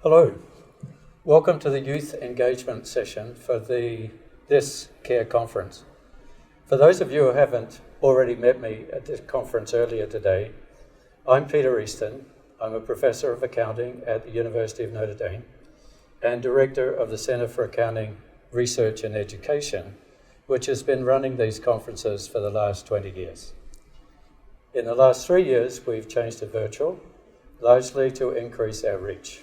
Hello, welcome to the Youth Engagement session for this CARE conference. For those of you who haven't already met me at this conference earlier today, I'm Peter Easton. I'm a professor of accounting at the University of Notre Dame and director of the Center for Accounting Research and Education, which has been running these conferences for the last 20 years. In the last 3 years, we've changed to virtual, largely to increase our reach.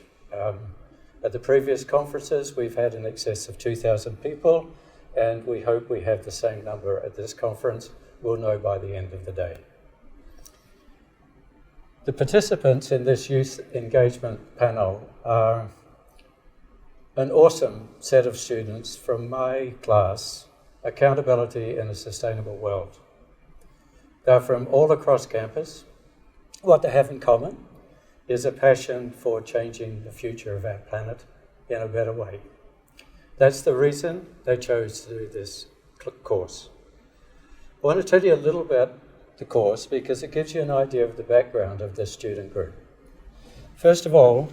At the previous conferences, we've had in excess of 2,000 people, and we hope we have the same number at this conference. We'll know by the end of the day. The participants in this youth engagement panel are an awesome set of students from my class, Accountability in a Sustainable World. They're from all across campus. What they have in common is a passion for changing the future of our planet in a better way. That's the reason they chose to do this course. I want to tell you a little about the course because it gives you an idea of the background of this student group. First of all,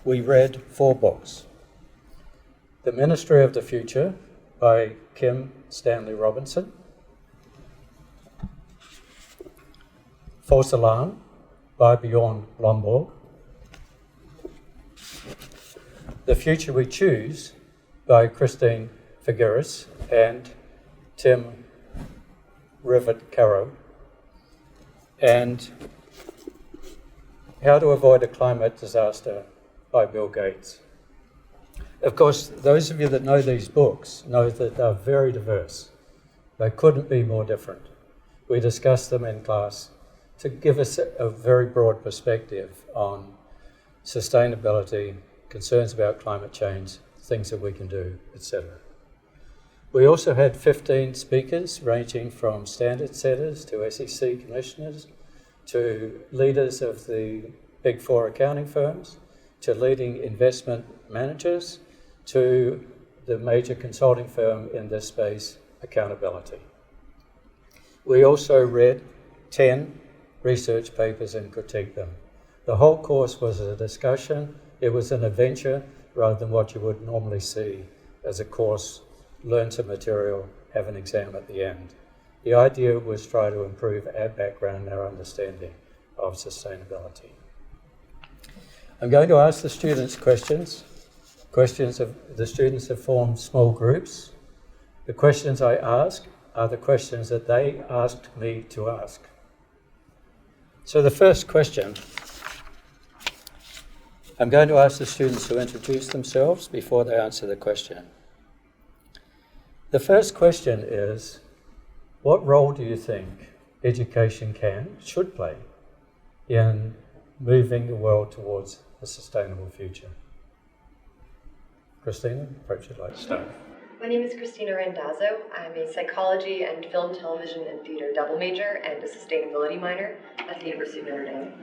we read 4 books. The Ministry of the Future by Kim Stanley Robinson, False Alarm by Bjorn Lomborg, The Future We Choose by Christine Figueres and Tim Rivet-Caro, and How to Avoid a Climate Disaster by Bill Gates. Of course, those of you that know these books know that they're very diverse. They couldn't be more different. We discussed them in class to give us a very broad perspective on sustainability, concerns about climate change, things that we can do, etc. We also had 15 speakers ranging from standard setters to SEC commissioners to leaders of the Big 4 accounting firms to leading investment managers to the major consulting firm in this space, Accountability. We also read 10 research papers and critiqued them. The whole course was a discussion. It was an adventure rather than what you would normally see as a course, learn some material, have an exam at the end. The idea was try to improve our background and our understanding of sustainability. I'm going to ask the students questions. The students have formed small groups. The questions I ask are the questions that they asked me to ask. So the first question, I'm going to ask the students to introduce themselves before they answer the question. The first question is, what role do you think education should play in moving the world towards a sustainable future? Christina, perhaps you'd like to start. My name is Christina Randazzo. I'm a psychology and film, television, and theater double major and a sustainability minor at the University of Notre Dame.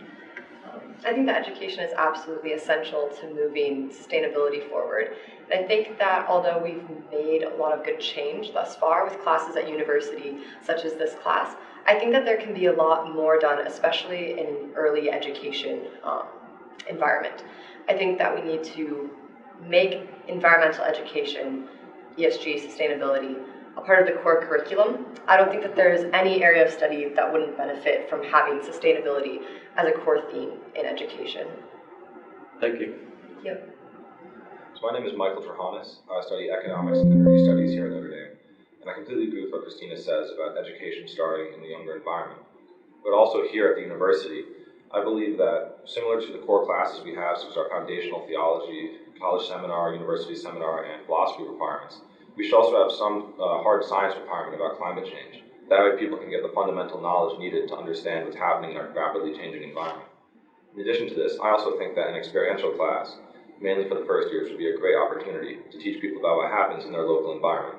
I think that education is absolutely essential to moving sustainability forward. And I think that although we've made a lot of good change thus far with classes at university, such as this class, I think that there can be a lot more done, especially in an early education environment. I think that we need to make environmental education, ESG, sustainability, a part of the core curriculum. I don't think that there's any area of study that wouldn't benefit from having sustainability as a core theme in education. Thank you. Yep. So my name is Michael Trahanis. I study economics and energy studies here at Notre Dame, and I completely agree with what Christina says about education starting in the younger environment. But also here at the university, I believe that similar to the core classes we have, such as our foundational theology, college seminar, university seminar, and philosophy requirements, we should also have some hard science requirement about climate change. That way people can get the fundamental knowledge needed to understand what's happening in our rapidly changing environment. In addition to this, I also think that an experiential class, mainly for the first year, should be a great opportunity to teach people about what happens in their local environment.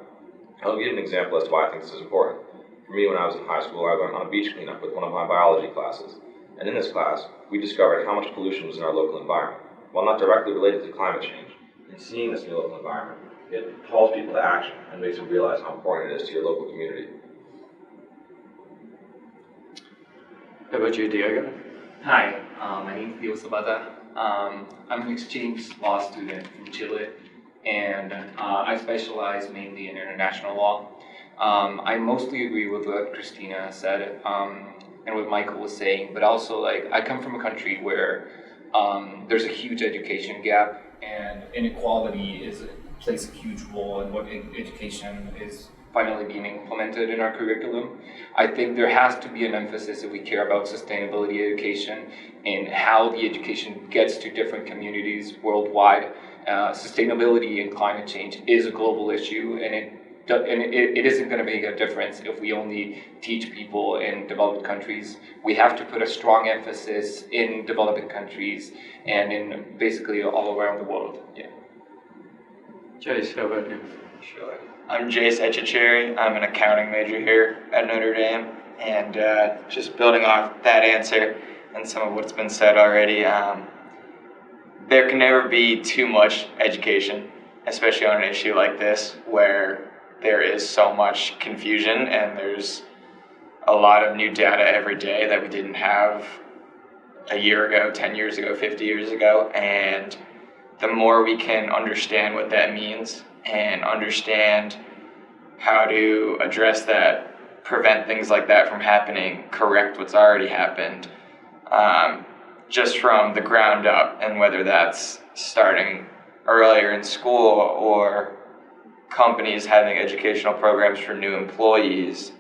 I'll give you an example as to why I think this is important. For me, when I was in high school, I went on a beach cleanup with one of my biology classes. And in this class, we discovered how much pollution was in our local environment. While not directly related to climate change, in seeing this in your local environment, it calls people to action and makes them realize how important it is to your local community. How about you, Diego? Hi, my name is Diego Sabata. I'm an exchange law student from Chile, and I specialize mainly in international law. I mostly agree with what Christina said and what Michael was saying, but also like I come from a country where there's a huge education gap, and inequality plays a huge role in what education is finally being implemented in our curriculum. I think there has to be an emphasis, if we care about sustainability education, in how the education gets to different communities worldwide. Sustainability and climate change is a global issue, and it isn't going to make a difference if we only teach people in developed countries. We have to put a strong emphasis in developing countries and in basically all around the world. Yeah. Jace, how about you? Sure. I'm Jace Etchecherry. I'm an accounting major here at Notre Dame. And just building off that answer and some of what's been said already, there can never be too much education, especially on an issue like this where there is so much confusion and there's a lot of new data every day that we didn't have a year ago, 10 years ago, 50 years ago. And the more we can understand what that means and understand how to address that, prevent things like that from happening, correct what's already happened, just from the ground up, and whether that's starting earlier in school or companies having educational programs for new employees,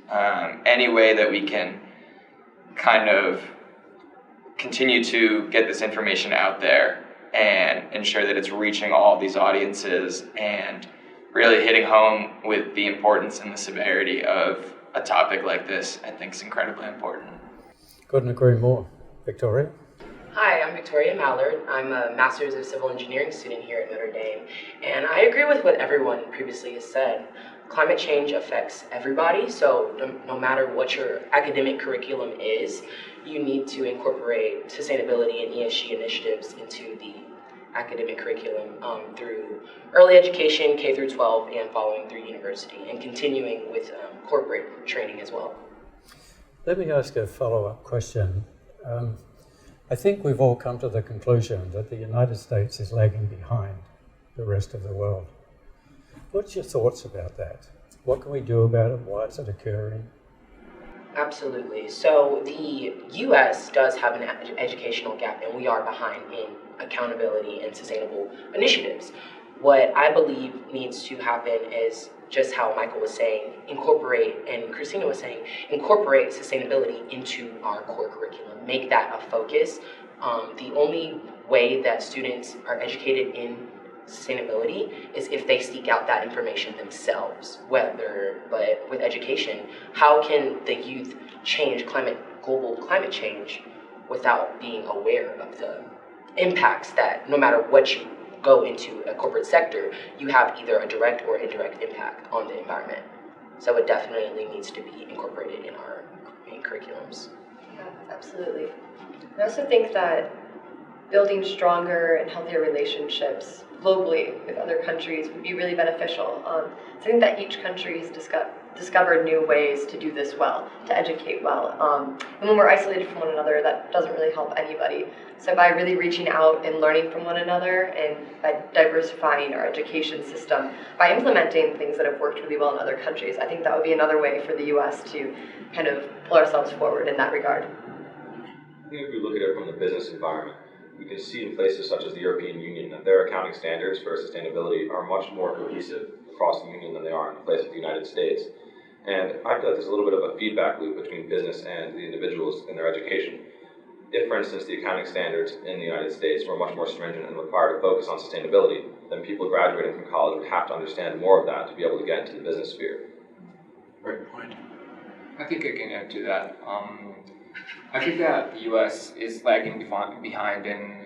any way that we can kind of continue to get this information out there and ensure that it's reaching all these audiences and really hitting home with the importance and the severity of a topic like this, I think is incredibly important. Couldn't agree more. Victoria? Hi, I'm Victoria Mallard. I'm a Master's of Civil Engineering student here at Notre Dame, and I agree with what everyone previously has said. Climate change affects everybody, so no matter what your academic curriculum is, you need to incorporate sustainability and ESG initiatives into the academic curriculum through early education, K through 12, and following through university, and continuing with corporate training as well. Let me ask a follow-up question. I think we've all come to the conclusion that the United States is lagging behind the rest of the world. What's your thoughts about that? What can we do about it? Why is it occurring? Absolutely. So the U.S. does have an educational gap, and we are behind in accountability and sustainable initiatives. What I believe needs to happen is just how Michael was saying, incorporate, and Christina was saying, incorporate sustainability into our core curriculum. Make that a focus. The only way that students are educated in sustainability is if they seek out that information themselves. But with education, how can the youth change global climate change without being aware of the impacts that no matter what you go into a corporate sector, you have either a direct or indirect impact on the environment. So it definitely needs to be incorporated in our main curriculums. Yeah, absolutely. I also think that building stronger and healthier relationships globally with other countries would be really beneficial. So I think that each country has discovered new ways to do this well, to educate well. And when we're isolated from one another, that doesn't really help anybody. So by really reaching out and learning from one another, and by diversifying our education system, by implementing things that have worked really well in other countries, I think that would be another way for the U.S. to kind of pull ourselves forward in that regard. I think if we look at it from the business environment, we can see in places such as the European Union that their accounting standards for sustainability are much more cohesive across the Union than they are in the place of the United States. And I feel like there's a little bit of a feedback loop between business and the individuals in their education. If, for instance, the accounting standards in the United States were much more stringent and required a focus on sustainability, then people graduating from college would have to understand more of that to be able to get into the business sphere. Great point. I think I can add to that. I think that the U.S. is lagging behind in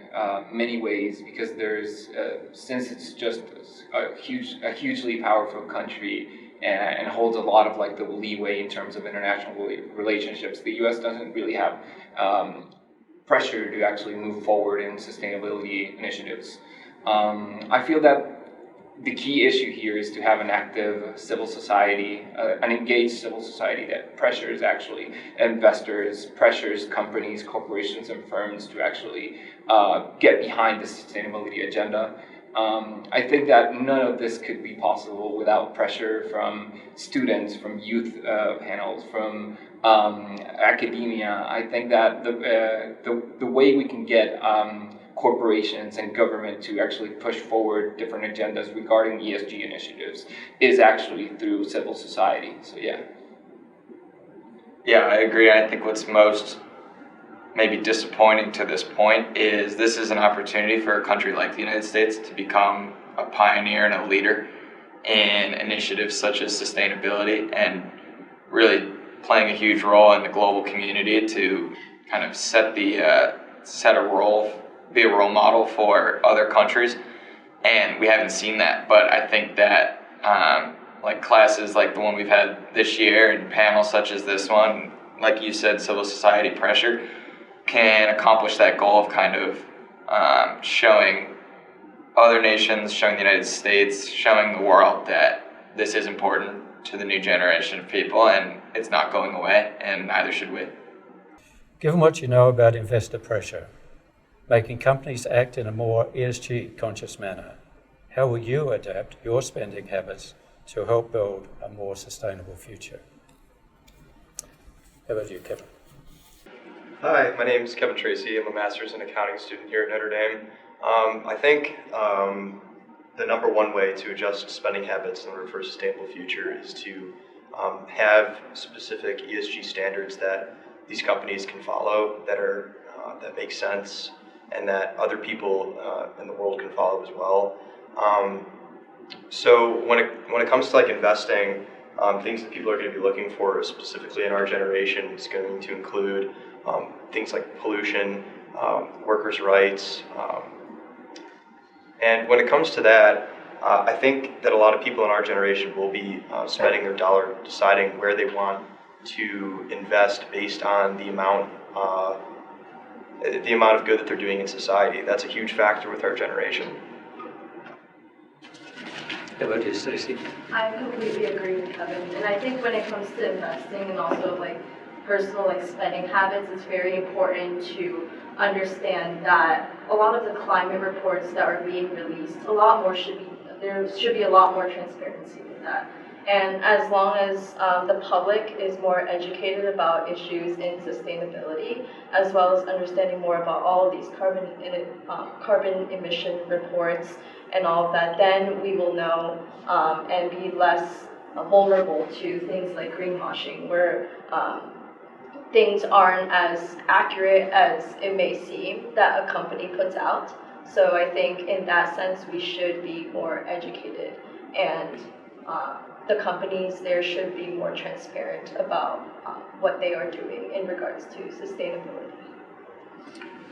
many ways because there's, since it's just a hugely powerful country and holds a lot of like the leeway in terms of international relationships, the U.S. doesn't really have pressure to actually move forward in sustainability initiatives. I feel that the key issue here is to have an active civil society, an engaged civil society that pressures actually investors, pressures companies, corporations, and firms to actually get behind the sustainability agenda. I think that none of this could be possible without pressure from students, from youth panels, from academia. I think that the way we can get corporations and government to actually push forward different agendas regarding ESG initiatives is actually through civil society. So yeah. Yeah, I agree. I think what's most maybe disappointing to this point is this is an opportunity for a country like the United States to become a pioneer and a leader in initiatives such as sustainability and really playing a huge role in the global community to kind of be a role model for other countries. And we haven't seen that, but I think that like classes like the one we've had this year and panels such as this one, like you said, civil society pressure, can accomplish that goal of kind of showing other nations, showing the United States, showing the world that this is important to the new generation of people and it's not going away, and neither should we. Given what you know about investor pressure, making companies act in a more ESG conscious manner, how will you adapt your spending habits to help build a more sustainable future? How about you, Kevin? Hi, my name is Kevin Tracy. I'm a master's in accounting student here at Notre Dame. I think the number one way to adjust spending habits in order for a sustainable future is to have specific ESG standards that these companies can follow that make sense and that other people in the world can follow as well. So when it comes to like investing, things that people are going to be looking for specifically in our generation is going to include things like pollution, workers' rights, and when it comes to that, I think that a lot of people in our generation will be spending their dollar deciding where they want to invest based on the amount of good that they're doing in society. That's a huge factor with our generation. How about you, Stacey? I completely agree with Kevin, and I think when it comes to investing and also like personal like spending habits, it's very important to understand that a lot of the climate reports that are being released, there should be a lot more transparency with that. And as long as the public is more educated about issues in sustainability, as well as understanding more about all of these carbon emission reports and all of that, then we will know and be less vulnerable to things like greenwashing, where things aren't as accurate as it may seem that a company puts out. So I think in that sense, we should be more educated, and the companies there should be more transparent about what they are doing in regards to sustainability.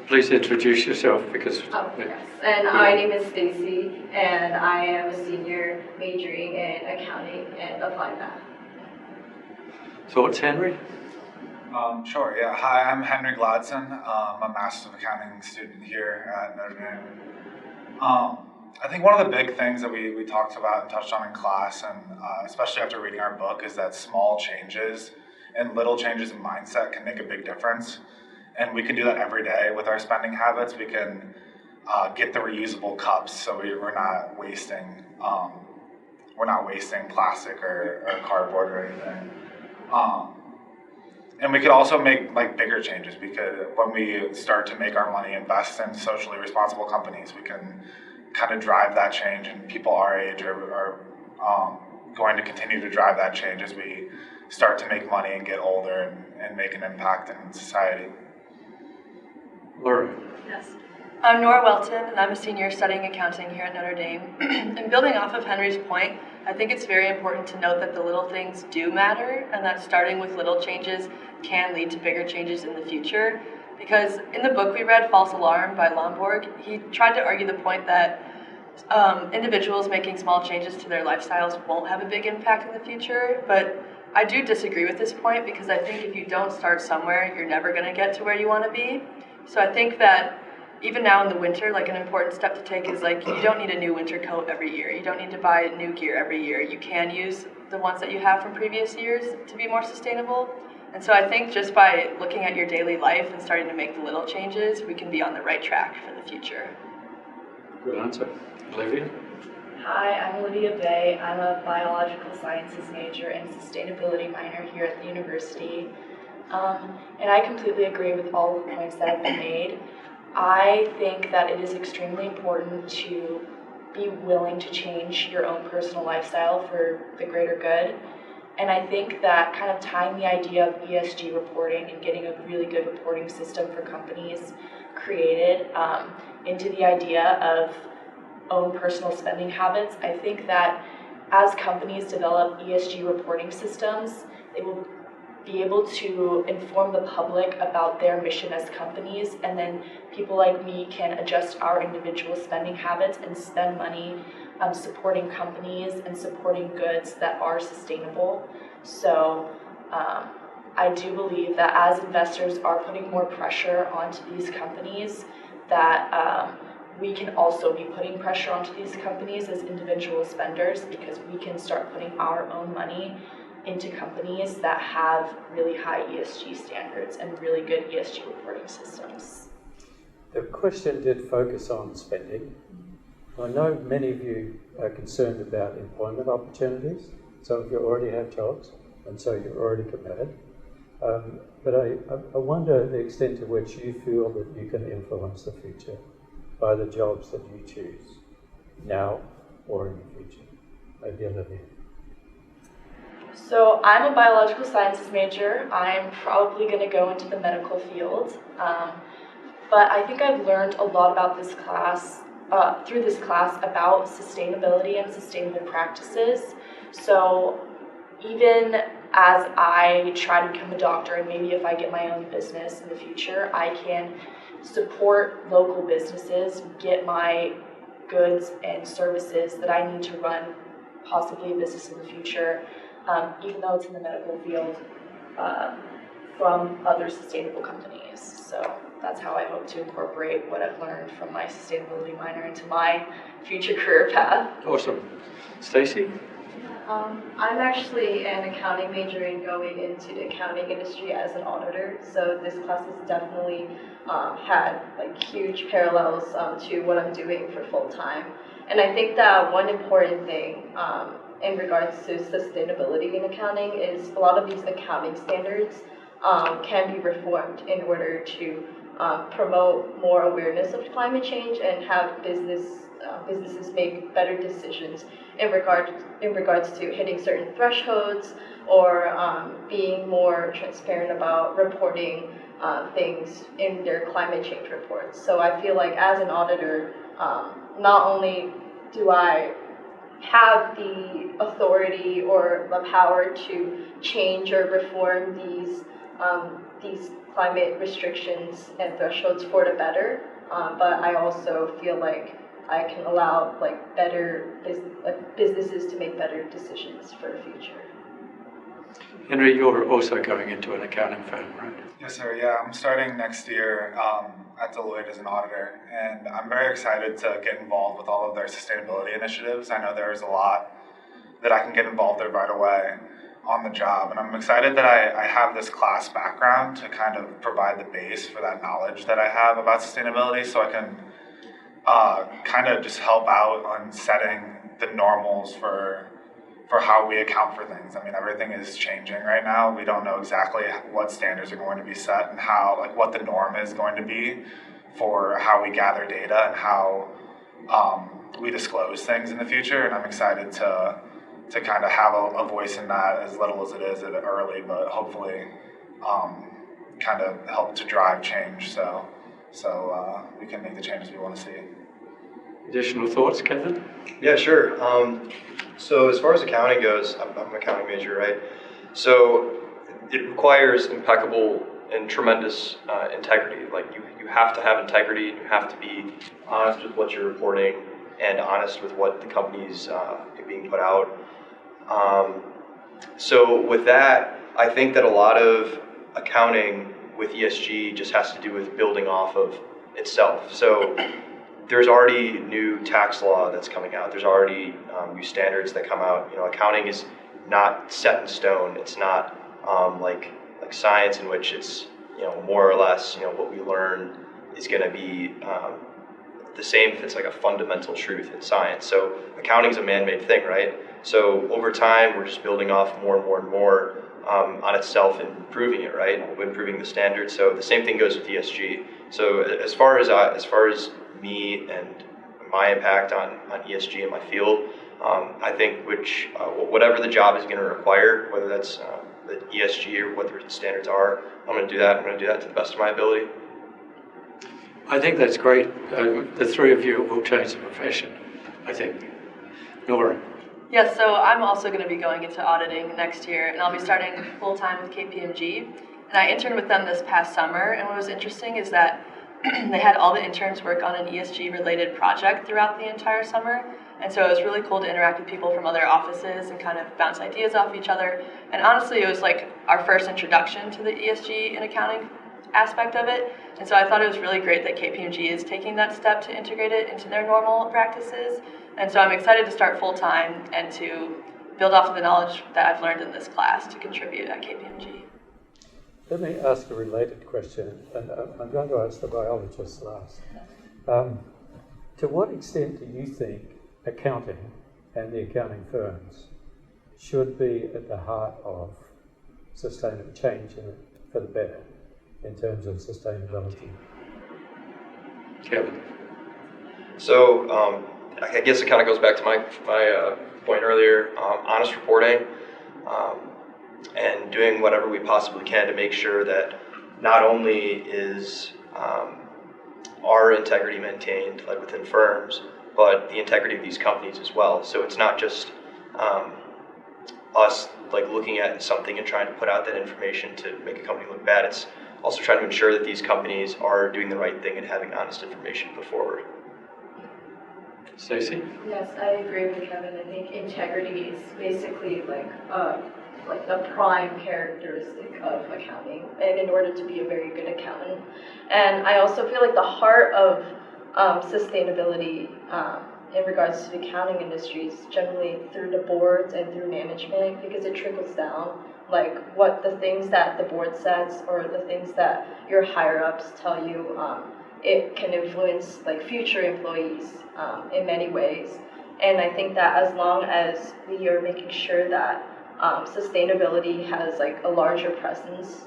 Please introduce yourself because... Oh, yes. And my name is Stacey, and I am a senior majoring in accounting and applied math. Thoughts, Henry? Sure, yeah. Hi, I'm Henry Gladson. I'm a Master's of Accounting student here at Notre Dame. I think one of the big things that we talked about and touched on in class, and especially after reading our book, is that small changes and little changes in mindset can make a big difference. And we can do that every day with our spending habits. We can get the reusable cups, so we're not wasting plastic or cardboard or anything. And we could also make like bigger changes, because when we start to make our money invest in socially responsible companies, we can kind of drive that change, and people our age are going to continue to drive that change as we start to make money and get older and make an impact in society. Laura? Yes. I'm Nora Welton, and I'm a senior studying accounting here at Notre Dame. And building off of Henry's point, I think it's very important to note that the little things do matter, and that starting with little changes can lead to bigger changes in the future. Because in the book we read, False Alarm by Lomborg, he tried to argue the point that individuals making small changes to their lifestyles won't have a big impact in the future. But I do disagree with this point, because I think if you don't start somewhere, you're never going to get to where you want to be. So I think that even now in the winter, like an important step to take is like you don't need a new winter coat every year. You don't need to buy new gear every year. You can use the ones that you have from previous years to be more sustainable. And so I think just by looking at your daily life and starting to make the little changes, we can be on the right track for the future. Good answer. Olivia? Hi, I'm Olivia Bay. I'm a biological sciences major and sustainability minor here at the university. And I completely agree with all of the points that have been made. I think that it is extremely important to be willing to change your own personal lifestyle for the greater good. And I think that kind of tying the idea of ESG reporting and getting a really good reporting system for companies created into the idea of own personal spending habits, I think that as companies develop ESG reporting systems, they will be able to inform the public about their mission as companies, and then people like me can adjust our individual spending habits and spend money supporting companies and supporting goods that are sustainable. So I do believe that as investors are putting more pressure onto these companies, that we can also be putting pressure onto these companies as individual spenders, because we can start putting our own money into companies that have really high ESG standards and really good ESG reporting systems. The question did focus on spending. I know many of you are concerned about employment opportunities. Some of you already have jobs, and so you're already committed. But I wonder the extent to which you feel that you can influence the future by the jobs that you choose, now or in the future. Maybe Olivia. So I'm a biological sciences major. I'm probably going to go into the medical field. But I think I've learned a lot about this class, through this class, about sustainability and sustainable practices. So even as I try to become a doctor, and maybe if I get my own business in the future, I can support local businesses, get my goods and services that I need to run possibly a business in the future, even though it's in the medical field, from other sustainable companies. So that's how I hope to incorporate what I've learned from my sustainability minor into my future career path. Awesome. Stacey? I'm actually an accounting major and going into the accounting industry as an auditor. So this class has definitely had like huge parallels to what I'm doing for full time. And I think that one important thing in regards to sustainability in accounting is a lot of these accounting standards can be reformed in order to promote more awareness of climate change and have businesses make better decisions in regards to hitting certain thresholds or being more transparent about reporting things in their climate change reports. So I feel like as an auditor, not only do I have the authority or the power to change or reform these climate restrictions and thresholds for the better, but I also feel like I can allow like better businesses to make better decisions for the future. Henry, you're also going into an accounting firm, right? Yes, sir. Yeah, I'm starting next year at Deloitte as an auditor, and I'm very excited to get involved with all of their sustainability initiatives. I know there's a lot that I can get involved in right away on the job, and I'm excited that I have this class background to kind of provide the base for that knowledge that I have about sustainability, so I can kind of just help out on setting the normals for how we account for things. I mean, everything is changing right now. We don't know exactly what standards are going to be set and how, like, what the norm is going to be for how we gather data and how we disclose things in the future. And I'm excited to kind of have a voice in that, as little as it is at early, but hopefully kind of help to drive change so we can make the changes we want to see. Additional thoughts, Kevin? Yeah, sure. So as far as accounting goes, I'm an accounting major, right? So it requires impeccable and tremendous integrity. Like you have to have integrity, you have to be honest with what you're reporting and honest with what the company's being put out. So with that, I think that a lot of accounting with ESG just has to do with building off of itself. So there's already new tax law that's coming out. There's already new standards that come out. Accounting is not set in stone. It's not like science, in which it's more or less what we learn is going to be the same if it's like a fundamental truth in science. So accounting is a man-made thing, right? So over time, we're just building off more and more and more on itself and improving it, right? Improving the standards. So the same thing goes with ESG. So as far as me and my impact on ESG in my field, I think whatever the job is going to require, whether that's the ESG or what the standards are, I'm going to do that. I'm going to do that to the best of my ability. I think that's great. The three of you will change the profession, I think. Nora. Yeah, so I'm also going to be going into auditing next year, and I'll be starting full-time with KPMG. And I interned with them this past summer, and what was interesting is that they had all the interns work on an ESG-related project throughout the entire summer. And so it was really cool to interact with people from other offices and kind of bounce ideas off each other. And honestly, it was like our first introduction to the ESG and accounting aspect of it. And so I thought it was really great that KPMG is taking that step to integrate it into their normal practices. And so I'm excited to start full-time and to build off of the knowledge that I've learned in this class to contribute at KPMG. Let me ask a related question, and I'm going to ask the biologist last. To what extent do you think accounting and the accounting firms should be at the heart of sustainable change for the better in terms of sustainability? Kevin. So I guess it kind of goes back to my point earlier, honest reporting, and doing whatever we possibly can to make sure that not only is our integrity maintained, like within firms, but the integrity of these companies as well. So it's not just us like looking at something and trying to put out that information to make a company look bad. It's also trying to ensure that these companies are doing the right thing and having honest information put forward. Stacey? Yes, I agree with Kevin. I think integrity is basically like the prime characteristic of accounting, and in order to be a very good accountant. And I also feel like the heart of sustainability in regards to the accounting industry is generally through the boards and through management, because it trickles down. Like what the things that the board says or the things that your higher ups tell you, it can influence like future employees in many ways. And I think that as long as we are making sure that sustainability has like a larger presence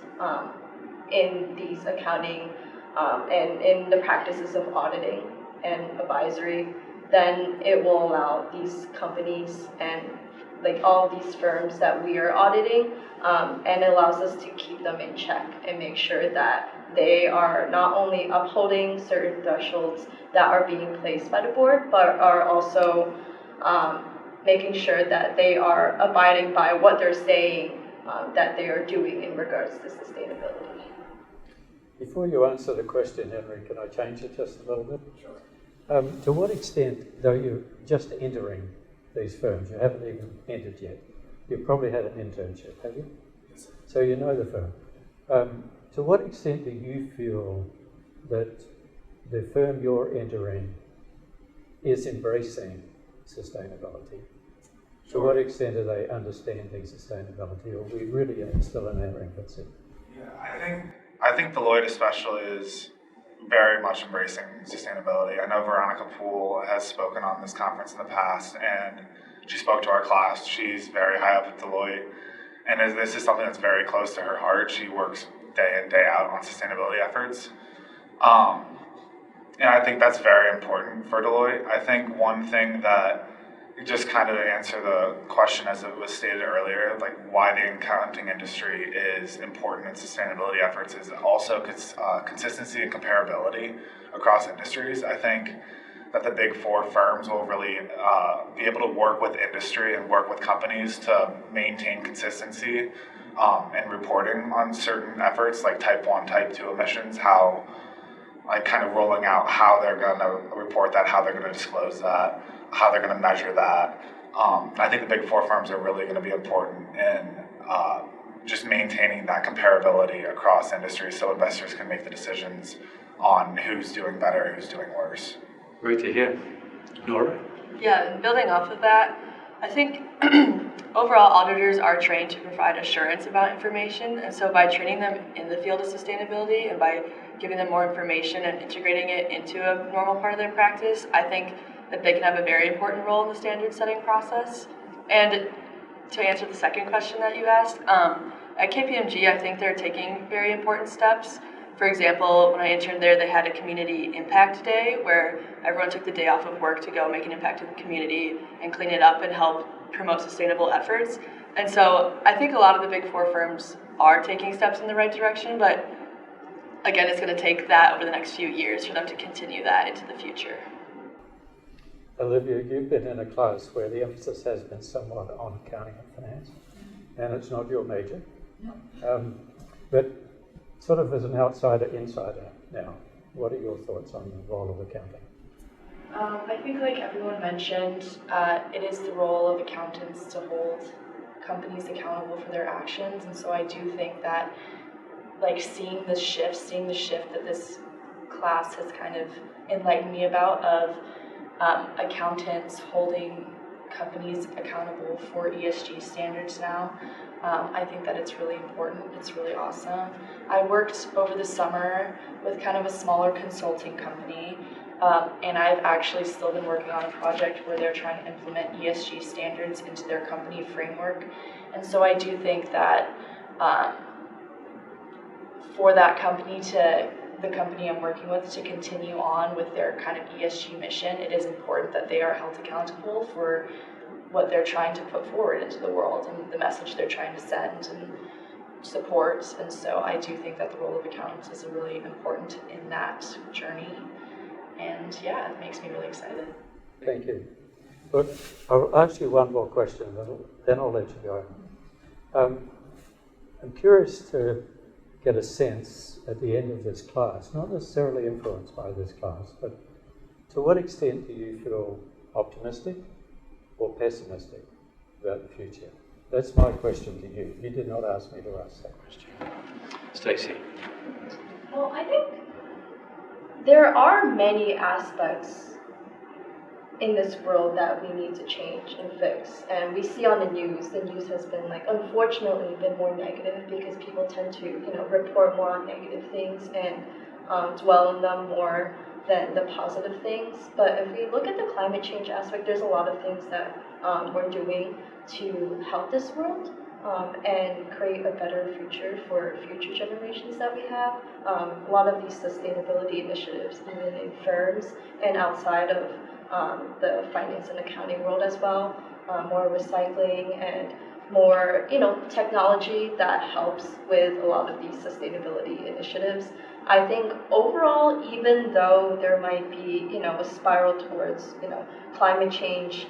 in these accounting and in the practices of auditing and advisory, then it will allow these companies and like all these firms that we are auditing, and it allows us to keep them in check and make sure that they are not only upholding certain thresholds that are being placed by the board, but are also making sure that they are abiding by what they're saying that they are doing in regards to sustainability. Before you answer the question, Henry, can I change it just a little bit? Sure. To what extent, though you're just entering these firms, you haven't even entered yet, you've probably had an internship, have you? Yes. So you know the firm. To what extent do you feel that the firm you're entering is embracing sustainability? To what extent are they understanding sustainability, or are we really still in our infancy? Yeah, I think Deloitte especially is very much embracing sustainability. I know Veronica Poole has spoken on this conference in the past, and she spoke to our class. She's very high up at Deloitte, and this is something that's very close to her heart. She works day in, day out on sustainability efforts. And I think that's very important for Deloitte. I think one thing that, just kind of to answer the question as it was stated earlier, like why the accounting industry is important in sustainability efforts is also consistency and comparability across industries. I think that the big four firms will really be able to work with industry and work with companies to maintain consistency in reporting on certain efforts like type 1, type 2 emissions, how like kind of rolling out how they're going to report that, how they're going to disclose that, how they're going to measure that. I think the big four firms are really going to be important in just maintaining that comparability across industries so investors can make the decisions on who's doing better, who's doing worse. Great to hear. Nora? Yeah, and building off of that, I think overall auditors are trained to provide assurance about information, and so by training them in the field of sustainability and by giving them more information and integrating it into a normal part of their practice, I think that they can have a very important role in the standard setting process. And to answer the second question that you asked, at KPMG, I think they're taking very important steps. For example, when I interned there, they had a community impact day where everyone took the day off of work to go make an impact in the community and clean it up and help promote sustainable efforts. And so I think a lot of the big four firms are taking steps in the right direction, but again, it's going to take that over the next few years for them to continue that into the future. Olivia, you've been in a class where the emphasis has been somewhat on accounting and finance, and it's not your major. No. But sort of as an outsider, insider now, what are your thoughts on the role of accounting? I think like everyone mentioned, it is the role of accountants to hold companies accountable for their actions, and so I do think that like seeing the shift that this class has kind of enlightened me about of accountants holding companies accountable for ESG standards now. I think that it's really important. It's really awesome. I worked over the summer with kind of a smaller consulting company, and I've actually still been working on a project where they're trying to implement ESG standards into their company framework. And so I do think that for that company the company I'm working with to continue on with their kind of ESG mission, it is important that they are held accountable for what they're trying to put forward into the world and the message they're trying to send and support. And so I do think that the role of accountants is really important in that journey. And yeah, it makes me really excited. Thank you. But I'll ask you one more question, then I'll let you go. I'm curious to get a sense at the end of this class, not necessarily influenced by this class, but to what extent do you feel optimistic or pessimistic about the future? That's my question to you. You did not ask me to ask that question. Stacey? Well, I think there are many aspects in this world that we need to change and fix. And we see on the news has been unfortunately been more negative because people tend to, report more on negative things and dwell on them more than the positive things. But if we look at the climate change aspect, there's a lot of things that we're doing to help this world and create a better future for future generations that we have. A lot of these sustainability initiatives, even in firms and outside of the finance and accounting world as well, more recycling and more, technology that helps with a lot of these sustainability initiatives. I think overall, even though there might be, a spiral towards, climate change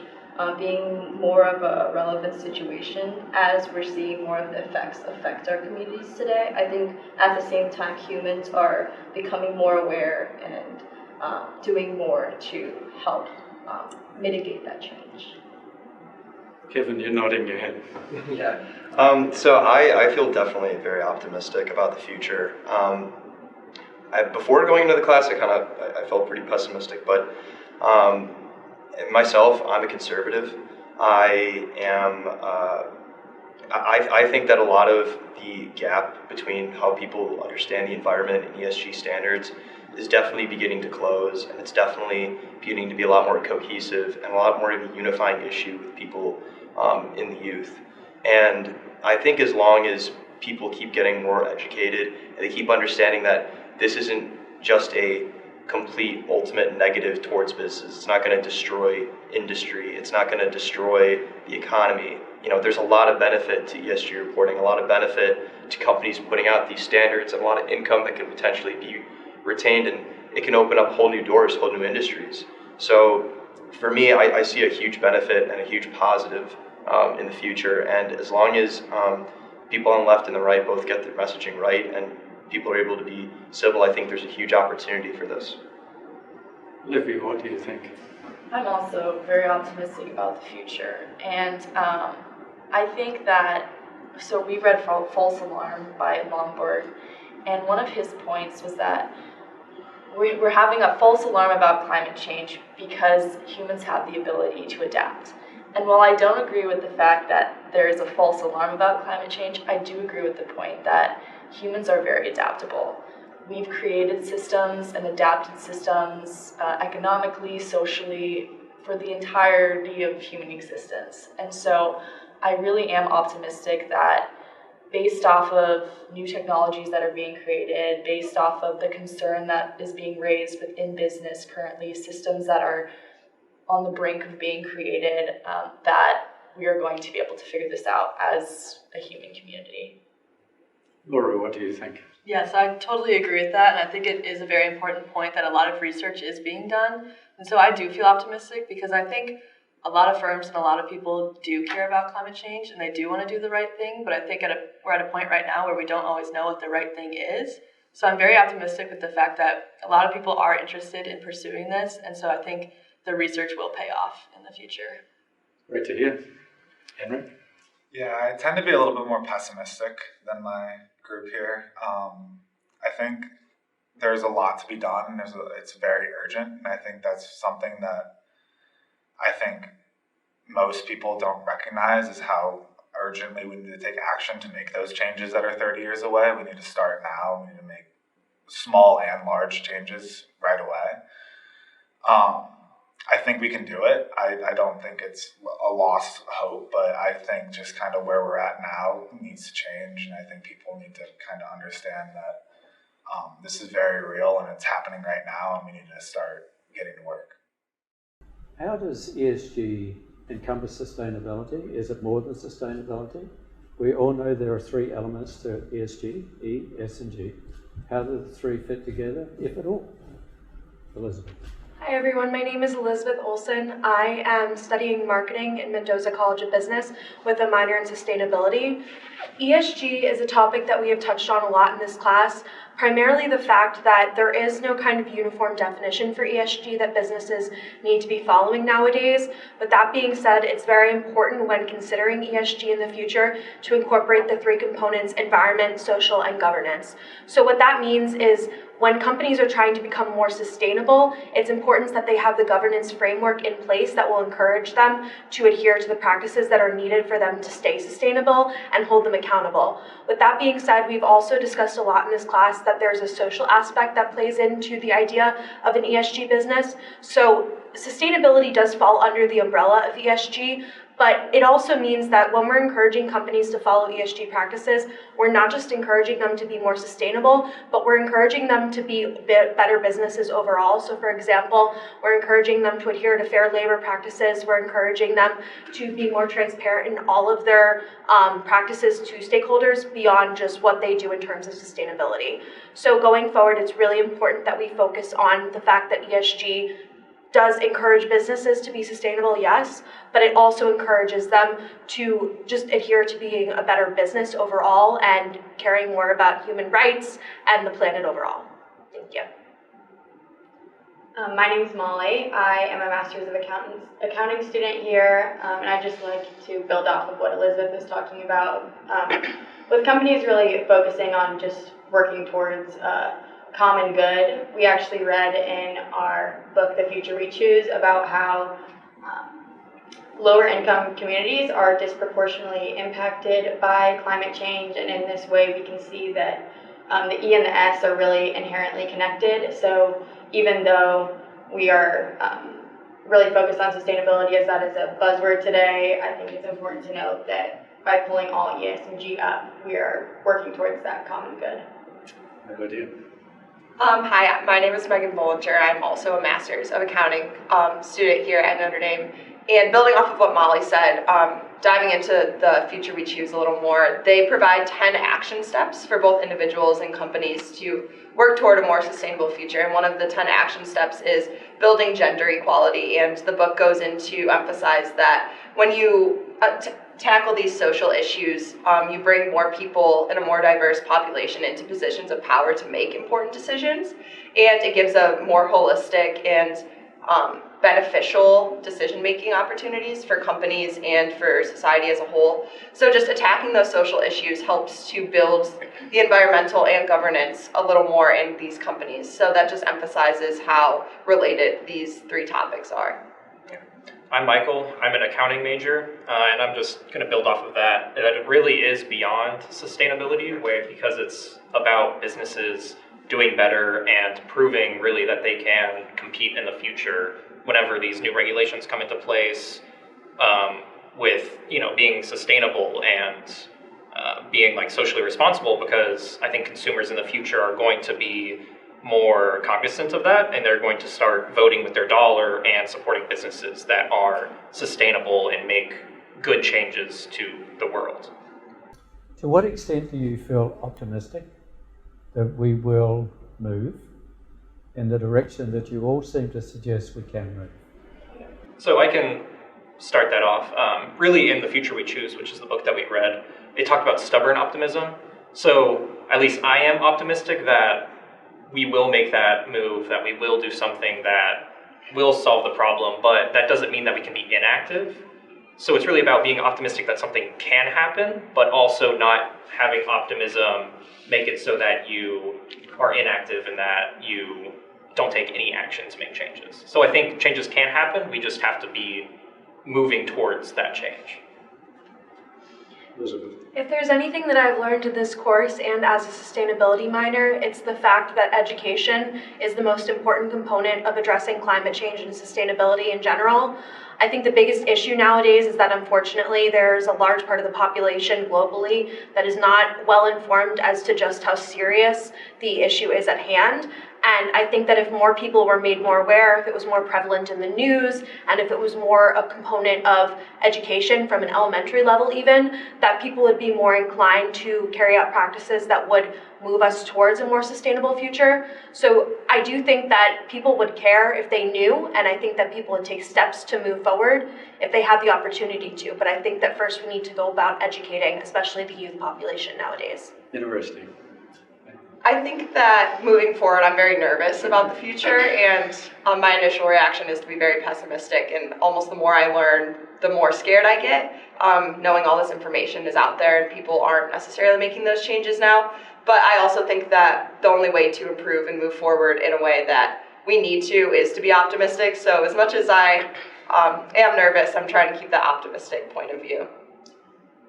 being more of a relevant situation as we're seeing more of the effects affect our communities today, I think at the same time humans are becoming more aware and doing more to help mitigate that change. Kevin, you're nodding your head. Yeah. So I feel definitely very optimistic about the future. Before going into the class, I felt pretty pessimistic, but myself, I'm a conservative. I think that a lot of the gap between how people understand the environment and ESG standards is definitely beginning to close, and it's definitely beginning to be a lot more cohesive and a lot more of a unifying issue with people in the youth. And I think as long as people keep getting more educated and they keep understanding that this isn't just a complete ultimate negative towards business, it's not going to destroy industry, it's not going to destroy the economy. There's a lot of benefit to ESG reporting, a lot of benefit to companies putting out these standards, and a lot of income that can potentially be retained, and it can open up whole new doors, whole new industries. So for me, I see a huge benefit and a huge positive in the future, and as long as people on the left and the right both get their messaging right and people are able to be civil, I think there's a huge opportunity for this. Livy, what do you think? I'm also very optimistic about the future, and I think that So we read False Alarm by Lomborg, and one of his points was that we're having a false alarm about climate change because humans have the ability to adapt. And while I don't agree with the fact that there is a false alarm about climate change, I do agree with the point that humans are very adaptable. We've created systems and adapted systems economically, socially, for the entirety of human existence. And so I really am optimistic that based off of new technologies that are being created, based off of the concern that is being raised within business currently, systems that are on the brink of being created, that we are going to be able to figure this out as a human community. Laura, what do you think? Yes, I totally agree with that, and I think it is a very important point that a lot of research is being done. And so I do feel optimistic because I think a lot of firms and a lot of people do care about climate change and they do want to do the right thing, but I think we're at a point right now where we don't always know what the right thing is. So I'm very optimistic with the fact that a lot of people are interested in pursuing this, and so I think the research will pay off in the future. Great to hear. Henry? Yeah, I tend to be a little bit more pessimistic than my group here. I think there's a lot to be done. It's very urgent, and I think that's something that I think most people don't recognize is how urgently we need to take action to make those changes that are 30 years away. We need to start now. We need to make small and large changes right away. I think we can do it. I don't think it's a lost hope, but I think just kind of where we're at now needs to change, and I think people need to kind of understand that this is very real and it's happening right now, and we need to start getting to work. How does ESG encompass sustainability? Is it more than sustainability? We all know there are three elements to ESG, E, S, and G. How do the three fit together, if at all? Elizabeth. Hi everyone, my name is Elizabeth Olson. I am studying marketing in Mendoza College of Business with a minor in sustainability. ESG is a topic that we have touched on a lot in this class, primarily the fact that there is no kind of uniform definition for ESG that businesses need to be following nowadays. But that being said, it's very important when considering ESG in the future to incorporate the three components: environment, social, and governance. So what that means is when companies are trying to become more sustainable, it's important that they have the governance framework in place that will encourage them to adhere to the practices that are needed for them to stay sustainable and hold them accountable. With that being said, we've also discussed a lot in this class that there's a social aspect that plays into the idea of an ESG business. So sustainability does fall under the umbrella of ESG, but it also means that when we're encouraging companies to follow ESG practices, we're not just encouraging them to be more sustainable, but we're encouraging them to be better businesses overall. So for example, we're encouraging them to adhere to fair labor practices. We're encouraging them to be more transparent in all of their practices to stakeholders beyond just what they do in terms of sustainability. So going forward, it's really important that we focus on the fact that ESG does encourage businesses to be sustainable, yes, but it also encourages them to just adhere to being a better business overall and caring more about human rights and the planet overall. Thank you. My name is Molly. I am a Master's of Accounting student here, and I'd just like to build off of what Elizabeth was talking about. With companies really focusing on just working towards common good, we actually read in our book, The Future We Choose, about how lower income communities are disproportionately impacted by climate change, and in this way we can see that the E and the S are really inherently connected. So even though we are really focused on sustainability as that is a buzzword today, I think it's important to note that by pulling all E, S, and G up, we are working towards that common good. Good idea. Hi, my name is Megan Bollinger. I'm also a Master's of Accounting student here at Notre Dame. And building off of what Molly said, diving into the Future We Choose a little more, they provide 10 action steps for both individuals and companies to work toward a more sustainable future. And one of the 10 action steps is building gender equality. And the book goes into emphasize that when you tackle these social issues, you bring more people and a more diverse population into positions of power to make important decisions, and it gives a more holistic and beneficial decision-making opportunities for companies and for society as a whole. So just attacking those social issues helps to build the environmental and governance a little more in these companies. So that just emphasizes how related these three topics are. I'm Michael. I'm an accounting major, and I'm just going to build off of that. That it really is beyond sustainability, because it's about businesses doing better and proving really that they can compete in the future whenever these new regulations come into place, with being sustainable and being like socially responsible, because I think consumers in the future are going to be more cognizant of that, and they're going to start voting with their dollar and supporting businesses that are sustainable and make good changes to the world. To what extent do you feel optimistic that we will move in the direction that you all seem to suggest we can move? So I can start that off. Really, in The Future We Choose, which is the book that we read, it talked about stubborn optimism. So at least I am optimistic that we will make that move, that we will do something that will solve the problem, but that doesn't mean that we can be inactive. So it's really about being optimistic that something can happen, but also not having optimism make it so that you are inactive and that you don't take any action to make changes. So I think changes can happen, we just have to be moving towards that change. Elizabeth. If there's anything that I've learned in this course and as a sustainability minor, it's the fact that education is the most important component of addressing climate change and sustainability in general. I think the biggest issue nowadays is that unfortunately there's a large part of the population globally that is not well informed as to just how serious the issue is at hand. And I think that if more people were made more aware, if it was more prevalent in the news, and if it was more a component of education from an elementary level even, that people would be more inclined to carry out practices that would move us towards a more sustainable future. So I do think that people would care if they knew, and I think that people would take steps to move forward if they had the opportunity to. But I think that first we need to go about educating, especially the youth population nowadays. Interesting. I think that moving forward, I'm very nervous about the future, and my initial reaction is to be very pessimistic, and almost the more I learn, the more scared I get, knowing all this information is out there and people aren't necessarily making those changes now. But I also think that the only way to improve and move forward in a way that we need to is to be optimistic. So as much as I am nervous, I'm trying to keep that optimistic point of view.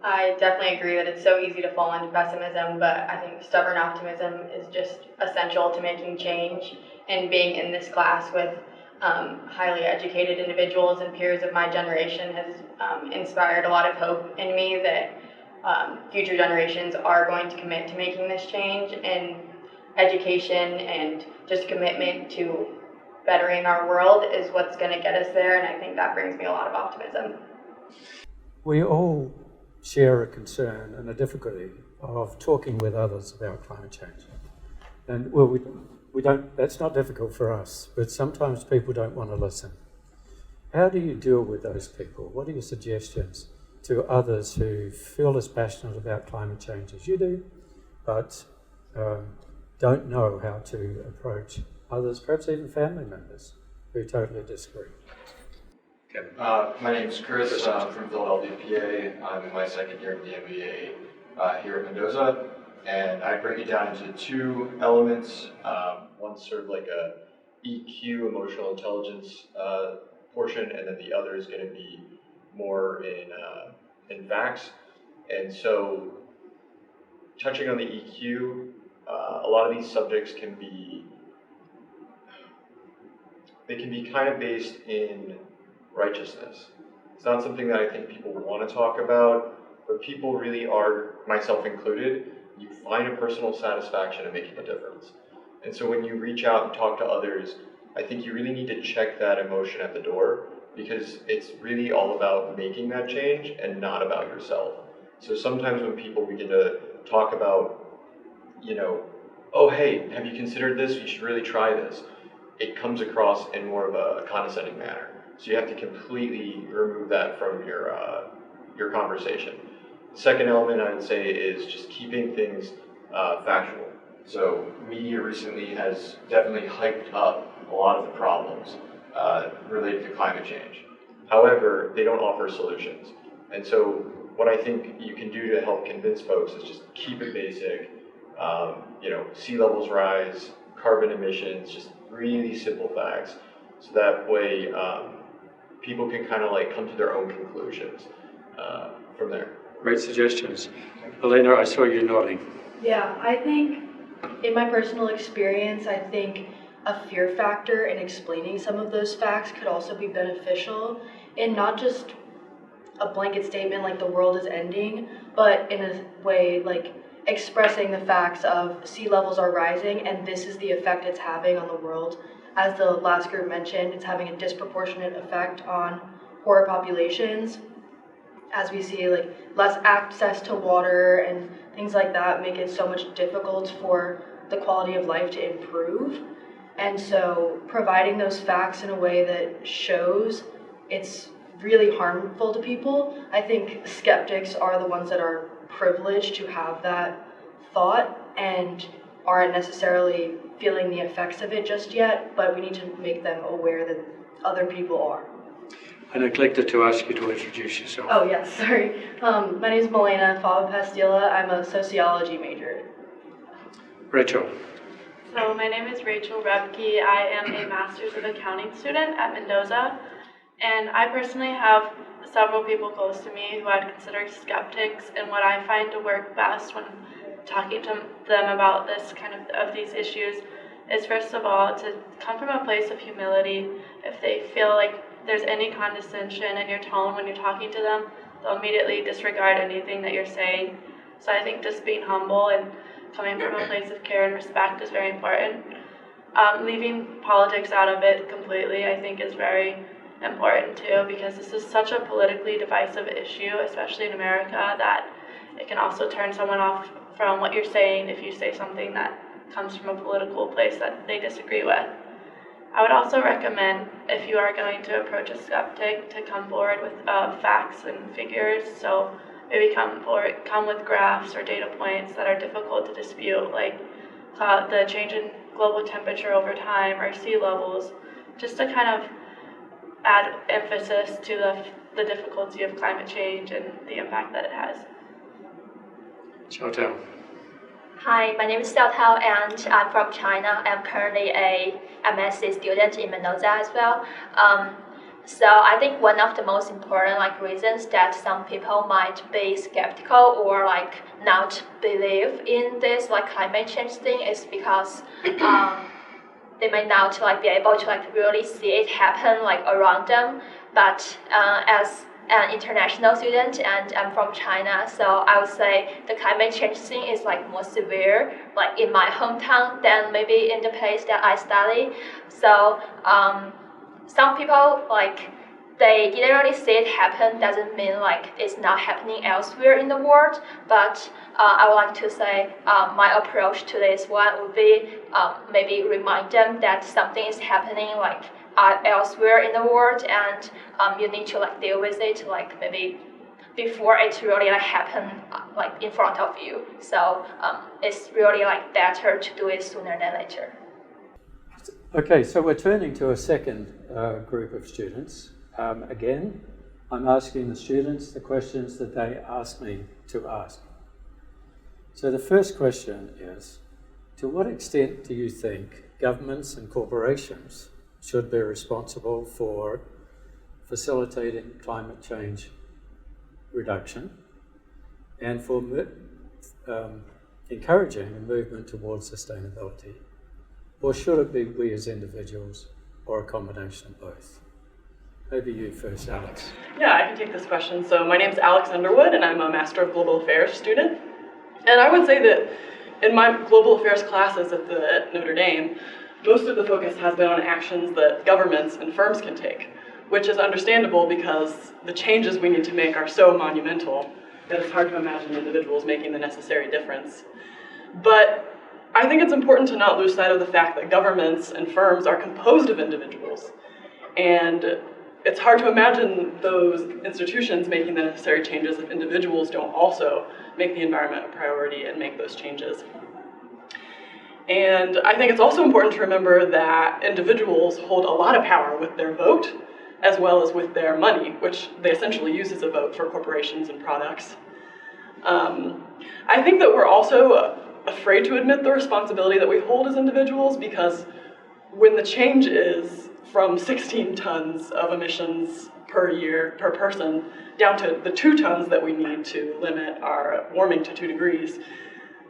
I definitely agree that it's so easy to fall into pessimism, but I think stubborn optimism is just essential to making change. And being in this class with highly educated individuals and peers of my generation has inspired a lot of hope in me that future generations are going to commit to making this change, and education and just commitment to bettering our world is what's going to get us there, and I think that brings me a lot of optimism. We all share a concern and a difficulty of talking with others about climate change. And well, we don't, that's not difficult for us, but sometimes people don't want to listen. How do you deal with those people? What are your suggestions to others who feel as passionate about climate change as you do, but don't know how to approach others, perhaps even family members, who totally disagree? My name is Chris. I'm from Philadelphia, PA. I'm in my second year of the MBA here at Mendoza, and I break it down into two elements. One's sort of like a EQ, emotional intelligence portion, and then the other is going to be more in facts. And so, touching on the EQ, a lot of these subjects can be kind of based in righteousness. It's not something that I think people want to talk about, but people really are, myself included, you find a personal satisfaction in making a difference. And so when you reach out and talk to others, I think you really need to check that emotion at the door, because it's really all about making that change and not about yourself. So sometimes when people begin to talk about, oh, hey, have you considered this? You should really try this. It comes across in more of a condescending manner. So you have to completely remove that from your conversation. The second element I would say is just keeping things factual. So media recently has definitely hyped up a lot of the problems, related to climate change. However, they don't offer solutions. And so what I think you can do to help convince folks is just keep it basic. Sea levels rise, carbon emissions, just really simple facts. So that way people can kind of like come to their own conclusions from there. Great suggestions. Elena, I saw you nodding. Yeah, I think in my personal experience, I think a fear factor in explaining some of those facts could also be beneficial in not just a blanket statement like the world is ending, but in a way like expressing the facts of sea levels are rising and this is the effect it's having on the world. As the last group mentioned, it's having a disproportionate effect on poorer populations. As we see, like less access to water and things like that make it so much difficult for the quality of life to improve. And so providing those facts in a way that shows it's really harmful to people, I think skeptics are the ones that are privileged to have that thought and aren't necessarily feeling the effects of it just yet, but we need to make them aware that other people are. I neglected to ask you to introduce yourself. Oh yes, sorry. My name is Milena Fava-Pastila. I'm a sociology major. Rachel. So my name is Rachel Rebke. I am a Master's of Accounting student at Mendoza, and I personally have several people close to me who I'd consider skeptics, and what I find to work best when talking to them about this kind of these issues is, first of all, to come from a place of humility. If they feel like there's any condescension in your tone when you're talking to them, they'll immediately disregard anything that you're saying. So I think just being humble and coming from a place of care and respect is very important. Leaving politics out of it completely, I think, is very important too, because this is such a politically divisive issue, especially in America, that it can also turn someone off from what you're saying if you say something that comes from a political place that they disagree with. I would also recommend, if you are going to approach a skeptic, to come forward with facts and figures. So maybe come with graphs or data points that are difficult to dispute, like the change in global temperature over time or sea levels, just to kind of add emphasis to the difficulty of climate change and the impact that it has. Xiao Tao. Hi, my name is Xiao Tao and I'm from China. I'm currently a MSc student in Mendoza as well. So I think one of the most important reasons that some people might be skeptical or not believe in this climate change thing is because they may not be able to really see it happen around them. But as an international student and I'm from China, so I would say the climate change thing is more severe in my hometown than maybe in the place that I study. So some people they didn't really see it happen doesn't mean it's not happening elsewhere in the world, but I would like to say my approach to this one would be maybe remind them that something is happening elsewhere in the world, and you need to deal with it maybe before it really happen in front of you. So it's really better to do it sooner than later. Okay, so we're turning to a second group of students. Again, I'm asking the students the questions that they asked me to ask. So the first question is, to what extent do you think governments and corporations should be responsible for facilitating climate change reduction and for encouraging a movement towards sustainability? Or should it be we as individuals, or a combination of both? Maybe you first, Alex. Yeah, I can take this question. So my name is Alex Underwood, and I'm a Master of Global Affairs student. And I would say that in my global affairs classes at Notre Dame, most of the focus has been on actions that governments and firms can take, which is understandable because the changes we need to make are so monumental that it's hard to imagine individuals making the necessary difference. But I think it's important to not lose sight of the fact that governments and firms are composed of individuals. And it's hard to imagine those institutions making the necessary changes if individuals don't also make the environment a priority and make those changes. And I think it's also important to remember that individuals hold a lot of power with their vote, as well as with their money, which they essentially use as a vote for corporations and products. I think that we're also afraid to admit the responsibility that we hold as individuals, because when the change is from 16 tons of emissions per year, per person, down to the 2 tons that we need to limit our warming to 2 degrees,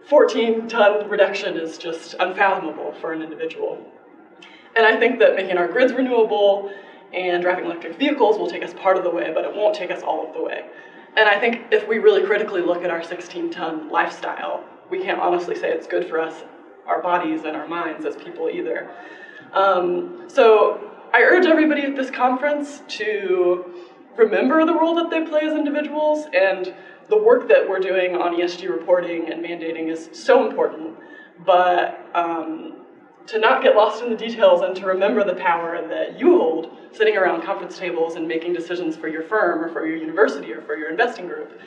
14-ton reduction is just unfathomable for an individual. And I think that making our grids renewable and driving electric vehicles will take us part of the way, but it won't take us all of the way. And I think if we really critically look at our 16-ton lifestyle, we can't honestly say it's good for us, our bodies and our minds as people either. So I urge everybody at this conference to remember the role that they play as individuals, and the work that we're doing on ESG reporting and mandating is so important, but to not get lost in the details and to remember the power that you hold sitting around conference tables and making decisions for your firm or for your university or for your investing group.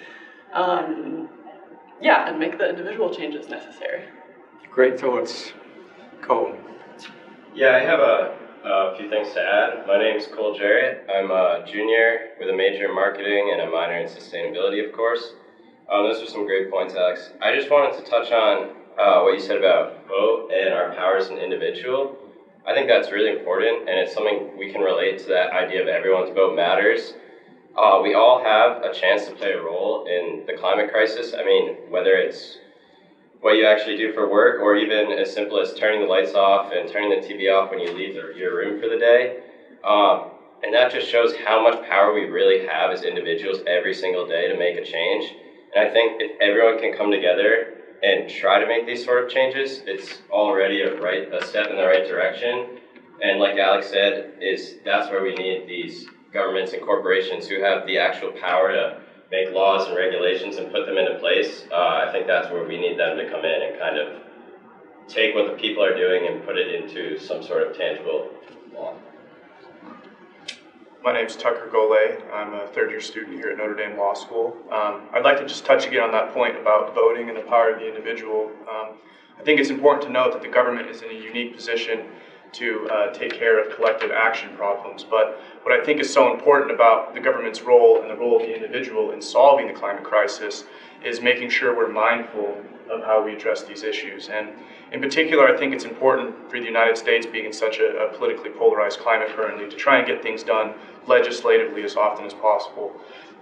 Yeah, and make the individual changes necessary. Great thoughts. Cole. Yeah, I have a few things to add. My name is Cole Jarrett. I'm a junior with a major in marketing and a minor in sustainability, of course. Those are some great points, Alex. I just wanted to touch on what you said about vote and our power as an individual. I think that's really important, and it's something we can relate to that idea of everyone's vote matters. We all have a chance to play a role in the climate crisis. I mean, whether it's what you actually do for work, or even as simple as turning the lights off and turning the TV off when you leave your room for the day. And that just shows how much power we really have as individuals every single day to make a change. And I think if everyone can come together and try to make these sort of changes, it's already a step in the right direction. And like Alex said, that's where we need these governments and corporations who have the actual power to make laws and regulations and put them into place. I think that's where we need them to come in and kind of take what the people are doing and put it into some sort of tangible law. My name's Tucker Golay. I'm a third-year student here at Notre Dame Law School. I'd like to just touch again on that point about voting and the power of the individual. I think it's important to note that the government is in a unique position to take care of collective action problems. But what I think is so important about the government's role and the role of the individual in solving the climate crisis is making sure we're mindful of how we address these issues. And in particular, I think it's important for the United States, being in such a politically polarized climate currently, to try and get things done legislatively as often as possible.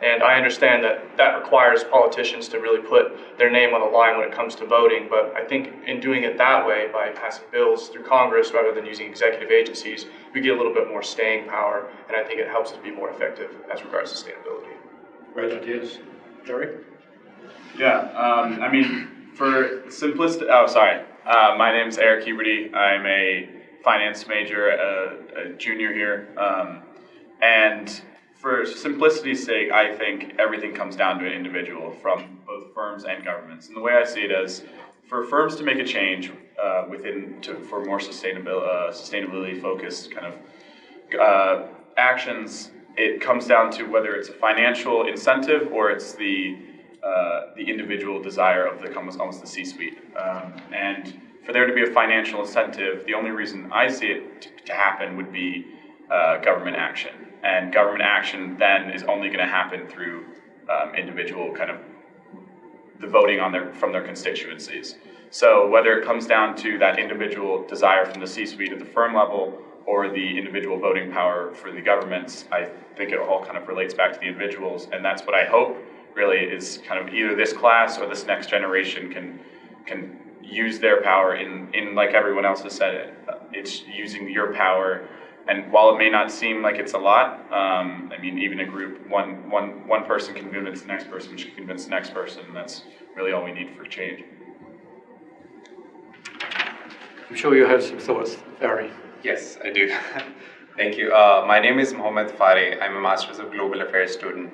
And I understand that that requires politicians to really put their name on the line when it comes to voting, but I think in doing it that way, by passing bills through Congress rather than using executive agencies, we get a little bit more staying power, and I think it helps us be more effective as regards sustainability. Great ideas. Jerry? Yeah, I mean, for simplicity, my name's Eric Huberty. I'm a finance major, a junior here, and for simplicity's sake, I think everything comes down to an individual from both firms and governments. And the way I see it is, for firms to make a change for more sustainability-focused kind of actions, it comes down to whether it's a financial incentive or it's the individual desire of almost the C-suite. And for there to be a financial incentive, the only reason I see it to happen would be government action. And government action then is only going to happen through individual kind of the voting from their constituencies. So whether it comes down to that individual desire from the C-suite at the firm level or the individual voting power for the governments, I think it all kind of relates back to the individuals, and that's what I hope really is kind of either this class or this next generation can use their power in like everyone else has said, it's using your power. And while it may not seem like it's a lot, I mean, even a group, one person can convince the next person, which can convince the next person, and that's really all we need for change. I'm sure you have some thoughts, Barry. Yes, I do. Thank you. My name is Mohammed Fari. I'm a Master's of Global Affairs student,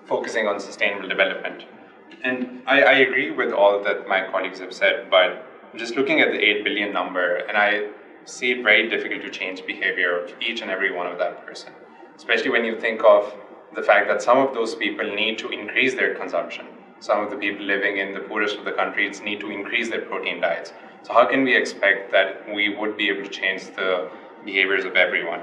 focusing on sustainable development. And I agree with all that my colleagues have said, but just looking at the 8 billion number, and I see it very difficult to change behavior of each and every one of that person, especially when you think of the fact that some of those people need to increase their consumption. some of the people living in the poorest of the countries need to increase their protein diets. So how can we expect that we would be able to change the behaviors of everyone?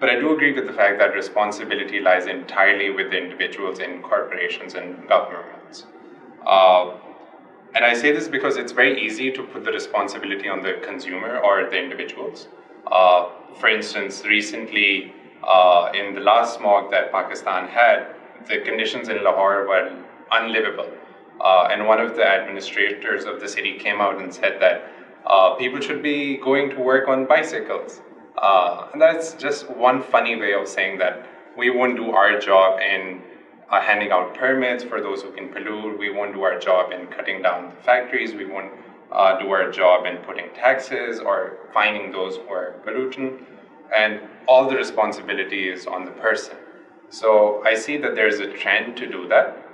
But I do agree with the fact that responsibility lies entirely with the individuals in corporations and governments. And I say this because it's very easy to put the responsibility on the consumer or the individuals. For instance, recently in the last smog that Pakistan had, the conditions in Lahore were unlivable. And one of the administrators of the city came out and said that people should be going to work on bicycles. And that's just one funny way of saying that we won't do our job in handing out permits for those who can pollute. We won't do our job in cutting down the factories. We won't do our job in putting taxes or fining those who are polluting. And all the responsibility is on the person. So I see that there's a trend to do that.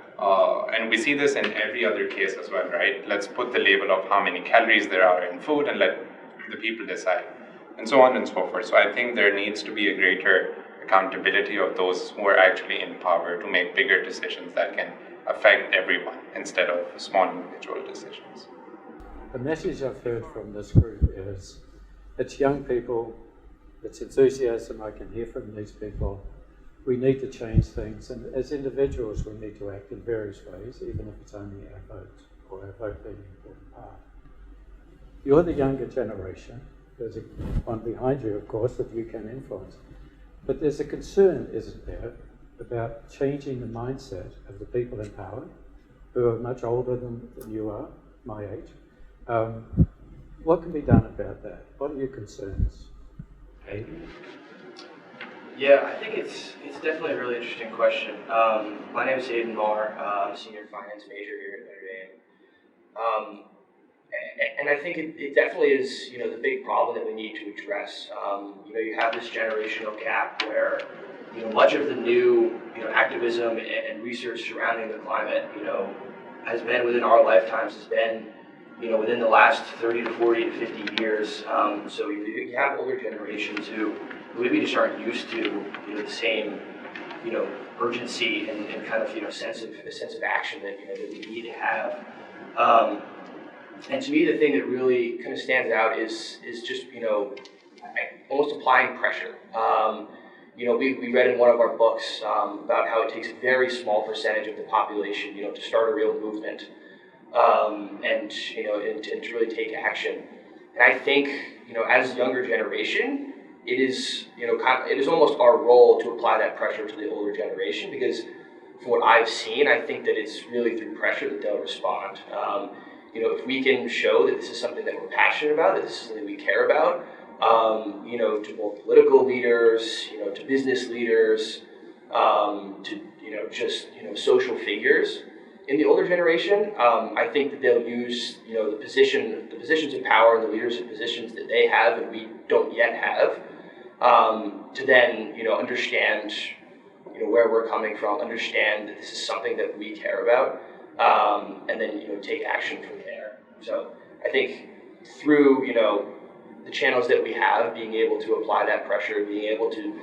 And we see this in every other case as well, right? Let's put the label of how many calories there are in food and let the people decide, and so on and so forth. So I think there needs to be a greater accountability of those who are actually in power to make bigger decisions that can affect everyone instead of small individual decisions. The message I've heard from this group is it's young people, it's enthusiasm I can hear from these people. We need to change things, and as individuals we need to act in various ways, even if it's only our vote, or our vote being an important part. You're the younger generation. There's one behind you, of course, that you can influence. But there's a concern, isn't there, about changing the mindset of the people in power, who are much older than you are, my age. What can be done about that? What are your concerns? Aidan? Yeah, I think it's definitely a really interesting question. My name is Aidan Marr. I'm a senior finance major here at Notre Dame. And I think it definitely is, the big problem that we need to address. You have this generational gap where, much of the new, activism and research surrounding the climate, has been within our lifetimes, has been, within the last 30 to 40 to 50 years. So you have older generations who maybe just aren't used to, the same, urgency and kind of, sense of action that, that we need to have. And to me, the thing that really kind of stands out is just, almost applying pressure. We read in one of our books about how it takes a very small percentage of the population, to start a real movement, and to really take action. And I think, as a younger generation, it is, it is almost our role to apply that pressure to the older generation, because from what I've seen, I think that it's really through pressure that they'll respond. If we can show that this is something that we're passionate about, that this is something we care about, to both political leaders, to business leaders, to, social figures in the older generation, I think that they'll use, the positions of power and the leadership positions that they have and we don't yet have, to then, understand, where we're coming from, understand that this is something that we care about, and then, take action from there. So I think through, the channels that we have, being able to apply that pressure, being able to,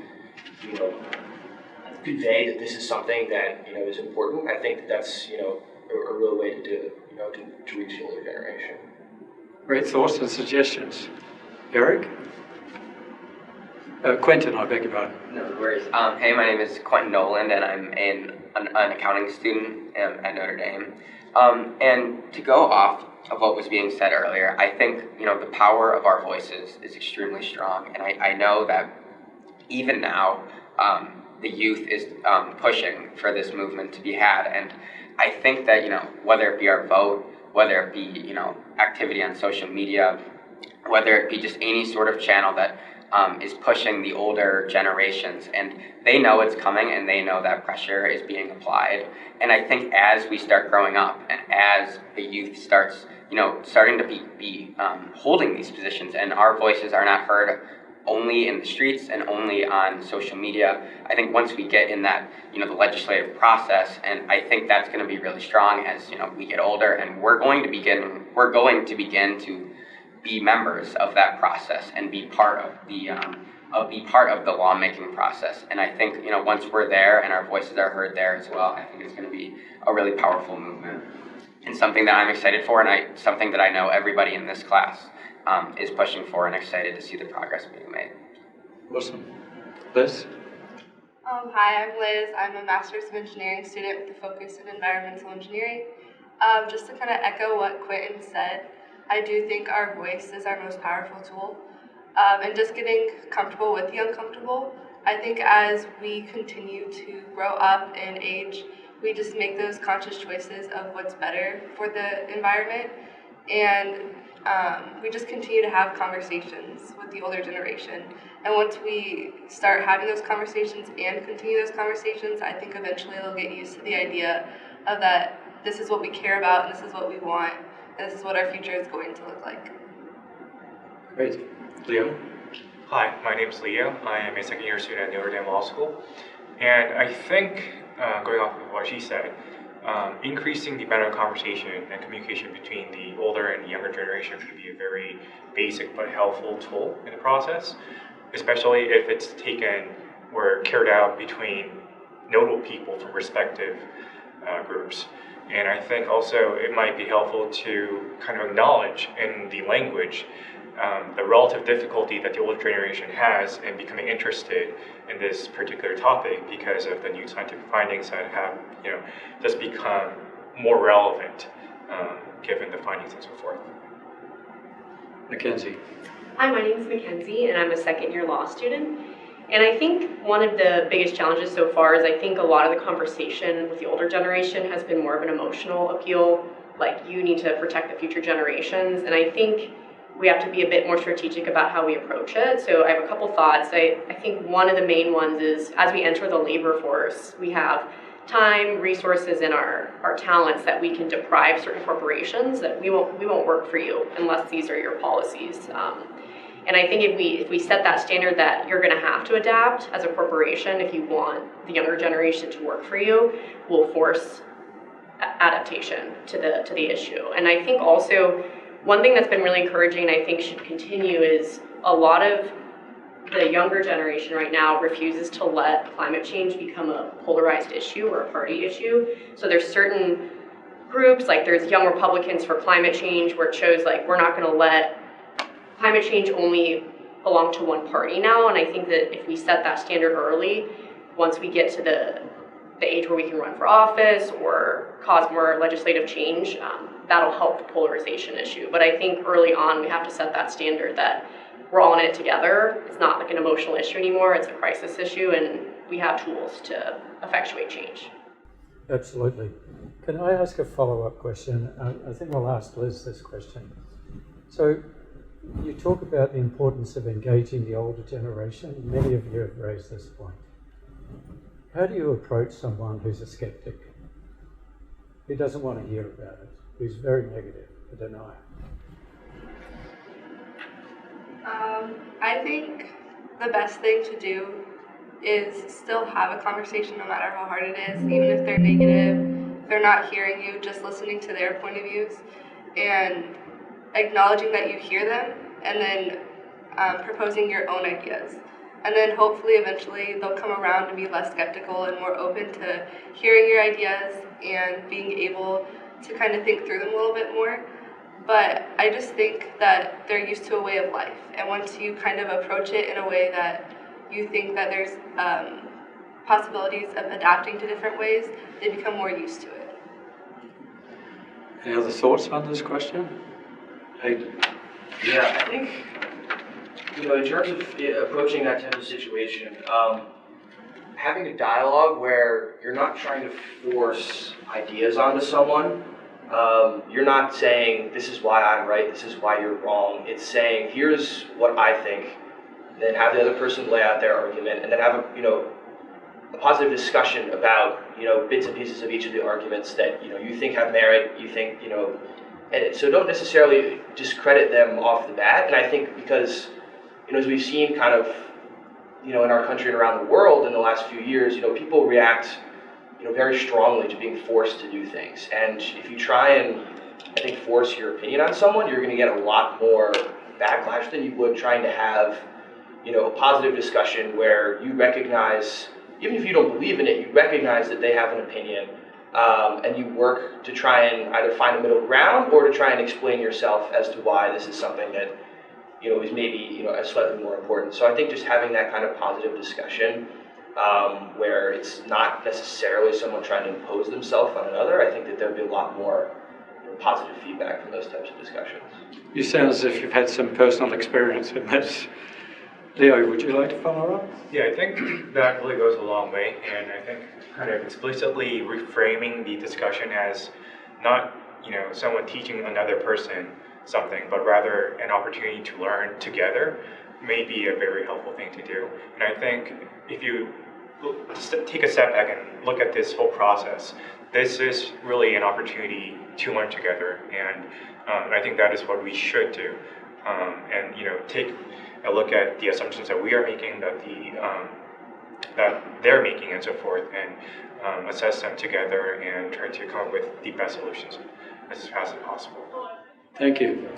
convey that this is something that, is important, I think that's, a real way to do it, to reach the older generation. Great thoughts and suggestions. Eric? Quentin, I beg your pardon. No worries. Hey, my name is Quentin Noland, and I'm an accounting student at Notre Dame. And to go off of what was being said earlier, I think, the power of our voices is extremely strong. And I know that even now, the youth is pushing for this movement to be had. And I think that, whether it be our vote, whether it be, activity on social media, whether it be just any sort of channel that is pushing the older generations, and they know it's coming and they know that pressure is being applied. And I think as we start growing up and as the youth starts, starting to be holding these positions and our voices are not heard only in the streets and only on social media, I think once we get in that, the legislative process, and I think that's going to be really strong as, we get older, and we're going to begin to be members of that process and be part of the be part of the lawmaking process. And I think, once we're there and our voices are heard there as well, I think it's going to be a really powerful movement. And something that I'm excited for, and something that I know everybody in this class is pushing for and excited to see the progress being made. Awesome. Liz? Hi, I'm Liz. I'm a Master's of Engineering student with a focus in environmental engineering. Just to kind of echo what Quentin said, I do think our voice is our most powerful tool. And just getting comfortable with the uncomfortable. I think as we continue to grow up in age, we just make those conscious choices of what's better for the environment. And we just continue to have conversations with the older generation. And once we start having those conversations and continue those conversations, I think eventually they'll get used to the idea of that this is what we care about, and this is what we want, and this is what our future is going to look like. Great. Leo? Hi, my name is Leo. I am a second year student at Notre Dame Law School. And I think, going off of what she said, increasing the amount of conversation and communication between the older and younger generation could be a very basic but helpful tool in the process, especially if it's taken or carried out between notable people from respective groups. And I think also it might be helpful to kind of acknowledge in the language the relative difficulty that the older generation has in becoming interested in this particular topic because of the new scientific findings that have, just become more relevant given the findings and so forth. Mackenzie. Hi, my name is Mackenzie, and I'm a second-year law student. And I think one of the biggest challenges so far is I think a lot of the conversation with the older generation has been more of an emotional appeal, like you need to protect the future generations. And I think we have to be a bit more strategic about how we approach it. So I have a couple thoughts. I think one of the main ones is as we enter the labor force, we have time, resources, and our talents that we can deprive certain corporations that we won't work for you unless these are your policies. And I think if we set that standard that you're going to have to adapt as a corporation if you want the younger generation to work for you, we'll force adaptation to the issue. And I think also one thing that's been really encouraging and I think should continue is a lot of the younger generation right now refuses to let climate change become a polarized issue or a party issue. So there's certain groups, like there's Young Republicans for Climate Change, where it shows like we're not going to let climate change only belong to one party now. And I think that if we set that standard early, once we get to the age where we can run for office or cause more legislative change, that'll help the polarization issue. But I think early on we have to set that standard that we're all in it together. It's not like an emotional issue anymore, it's a crisis issue, and we have tools to effectuate change. Absolutely. Can I ask a follow-up question? I think I'll ask Liz this question. So you talk about the importance of engaging the older generation. Many of you have raised this point. How do you approach someone who's a skeptic, who doesn't want to hear about it, who's very negative, a denier? I think the best thing to do is still have a conversation no matter how hard it is, even if they're negative, if they're not hearing you, just listening to their point of views and acknowledging that you hear them and then proposing your own ideas. And then hopefully eventually they'll come around to be less skeptical and more open to hearing your ideas and being able to kind of think through them a little bit more. But I just think that they're used to a way of life. And once you kind of approach it in a way that you think that there's possibilities of adapting to different ways, they become more used to it. Any other thoughts on this question? Hayden. Yeah, I think, in terms of approaching that type of situation, having a dialogue where you're not trying to force ideas onto someone. You're not saying, this is why I'm right, this is why you're wrong. It's saying, here's what I think, then have the other person lay out their argument, and then have a positive discussion about, bits and pieces of each of the arguments that, you think have merit, you think, and so don't necessarily discredit them off the bat. And I think because, as we've seen kind of, in our country and around the world in the last few years, people react very strongly to being forced to do things. And if you try and, I think, force your opinion on someone, you're going to get a lot more backlash than you would trying to have, a positive discussion where you recognize, even if you don't believe in it, you recognize that they have an opinion, and you work to try and either find a middle ground or to try and explain yourself as to why this is something that is maybe slightly more important. So I think just having that kind of positive discussion, where it's not necessarily someone trying to impose themselves on another, I think that there would be a lot more positive feedback from those types of discussions. You sound as if you've had some personal experience in this. Leo, would you like to follow up? Yeah, I think that really goes a long way, and I think kind of explicitly reframing the discussion as not, someone teaching another person something, but rather an opportunity to learn together may be a very helpful thing to do. And I think if you take a step back and look at this whole process, this is really an opportunity to learn together, and I think that is what we should do. And take a look at the assumptions that we are making, that they're making, and so forth, and assess them together and try to come up with the best solutions as fast as possible. Thank you.